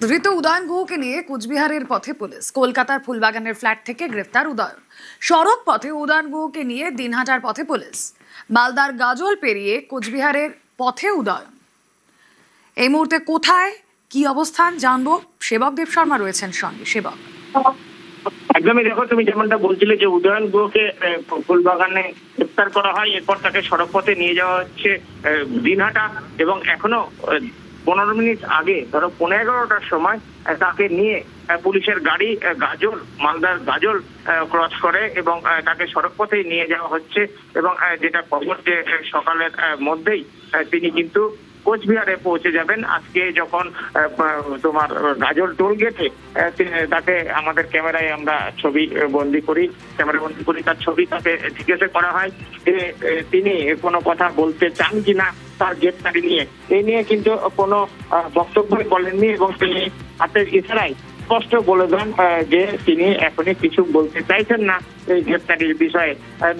ধৃত উদয়ন গুহকে নিয়ে কোচবিহারের পথে পুলিশ। কলকাতার ফুলবাগানের ফ্ল্যাট থেকে গ্রেফতার উদয়ন। সড়ক পথে উদয়ন গুহকে নিয়ে দিনহাটার পথে পুলিশ। মালদার গাজল পেরিয়ে কোচবিহারের পথে উদয়ন। এই মুহূর্তে কোথায় কি অবস্থান জানবো, সেবক দেব শর্মা রয়েছেন সঙ্গে। সেবক, একদমই দেখো, তুমি যেমনটা বলছিলে যে উদয়ন গুহকে ফুলবাগানে গ্রেফতার করা হয়, এরপর তাকে সড়ক পথে নিয়ে যাওয়া হচ্ছে দিনহাটা, এবং এখনো 15 মিনিট আগে, ধরো 11:15টার সময় তাকে নিয়ে পুলিশের গাড়ি গাজল, মালদার গাজল ক্রস করে এবং তাকে সড়ক পথেই নিয়ে যাওয়া হচ্ছে। এবং যেটা খবর যে সকালের মধ্যেই তিনি কিন্তু কোচবিহারে পৌঁছে যাবেন। আজকে যখন তোমার গাজল টোল গেটে তাকে আমাদের ক্যামেরায় আমরা ছবি বন্দি করি, তার ছবি তাকে জিজ্ঞাসা করা হয় যে তিনি কোনো কথা বলতে চান কিনা তার গ্রেপ্তারি নিয়ে। এই নিয়ে কিন্তু কোনো বক্তব্যই বলেননি এবং তিনি হাতের ইশারায় স্পষ্ট বলে দেন যে তিনি এখনই কিছু বলতে চাইছেন না এই গ্রেপ্তারির বিষয়ে।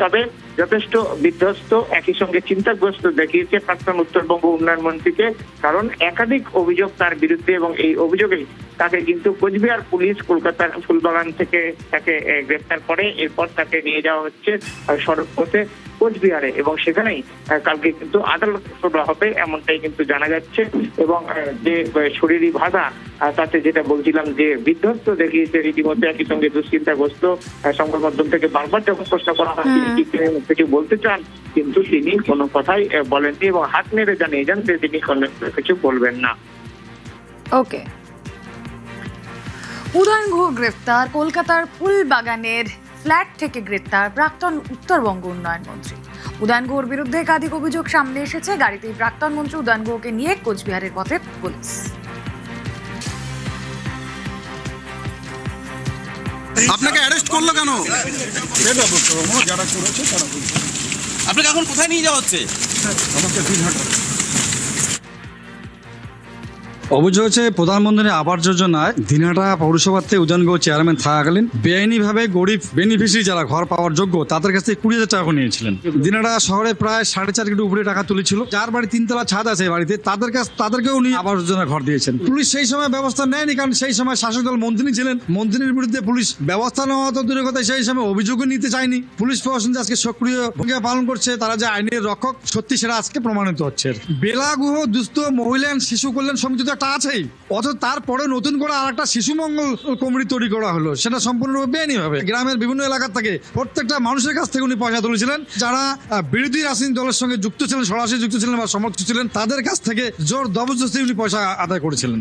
তবে যথেষ্ট বিধ্বস্ত, একই সঙ্গে চিন্তাগ্রস্ত দেখিয়েছে প্রাক্তন উত্তরবঙ্গ উন্নয়ন মন্ত্রীকে, কারণ একাধিক অভিযোগ তার বিরুদ্ধে এবং এই অভিযোগেই তাকে কিন্তু কোচবিহার পুলিশ কলকাতার ফুলবাগান থেকে তাকে গ্রেপ্তার করে। এরপর তাকে নিয়ে যাওয়া হচ্ছে সড়ক পথে কোচবিহারে এবং সেখানেই কালকে কিন্তু আদালত তোলা হবে এমনটাই কিন্তু জানা যাচ্ছে। এবং যে শরীরী ভাষা, তাতে যেটা বলছিলাম যে বিধ্বস্ত দেখিয়েছে রীতিমধ্যে, একই সঙ্গে দুশ্চিন্তাগ্রস্ত। সংবাদ মাধ্যম থেকে বারবার যখন প্রশ্ন করা হয় কিছু বলতে চান, কিন্তু তিনি কোনো কথাই বলেননি এবং হাত নেড়ে জানিয়ে যান যে তিনি কোনো কিছু বলবেন না। ওকে। উদয়ন গুহ গ্রেফতার, কলকাতার ফুলবাগানের ফ্ল্যাট থেকে গ্রেফতার প্রাক্তন উত্তরবঙ্গ উন্নয়ন মন্ত্রী। উদয়ন গুহর বিরুদ্ধে একাধিক অভিযোগ সামনে এসেছে। গাড়িতেই প্রাক্তন মন্ত্রী উদয়ন গুহকে নিয়ে কোচবিহারের পথে পুলিশ। আপনাকে অ্যারেস্ট করলো কেন? আপনাকে এখন কোথায় নিয়ে যাওয়া হচ্ছে? অভিযোগ হচ্ছে প্রধানমন্ত্রী আবাস যোজনায় দিনহাটা পৌরসভাতে উদয়ন গুহ চেয়ারম্যান থাকাকালীন বেআইনিভাবে গরিব বেনিফিশিয়ারি যারা ঘর পাওয়ার যোগ্য তাদের কাছ থেকে 20,000 টাকা নিয়েছিলেন। দিনহাটা শহরে প্রায় 4.5 কোটি উপরে টাকা তুলেছিল। যার বাড়ি 3তলা ছাদ আছে বাড়িতে, তাদেরকেও উনি আবাস যোজনা ঘর দিয়েছেন। পুলিশ সেই সময় ব্যবস্থা নেয়নি, কারণ সেই সময় শাসক দল মন্ত্রী ছিলেন। মন্ত্রীর বিরুদ্ধে পুলিশ ব্যবস্থা নেওয়া তো দূরের কথা, সেই সময় অভিযোগও নিতে চায়নি। পুলিশ প্রশাসন যে আজকে সক্রিয় ভূমিকা পালন করছে, তারা যে আইনের রক্ষক, সত্যি সেটা আজকে প্রমাণিত হচ্ছে। বেলা গুহ দুস্থ মহিলা শিশু কল্যাণ সমিতি একটা আছেই, অথচ তারপরে নতুন করে আর একটা শিশু মঙ্গল কমিটি তৈরি করা হলো, সেটা সম্পূর্ণরূপে বেআইনিভাবে। গ্রামের বিভিন্ন এলাকা থেকে প্রত্যেকটা মানুষের কাছ থেকে উনি পয়সা তুলেছিলেন, যারা বিরোধী রাজনৈতিক দলের সঙ্গে যুক্ত ছিলেন, সরাসরি যুক্ত ছিলেন বা সমর্থিত ছিলেন, তাদের কাছ থেকে জোর জবরদস্তি উনি পয়সা আদায় করেছিলেন।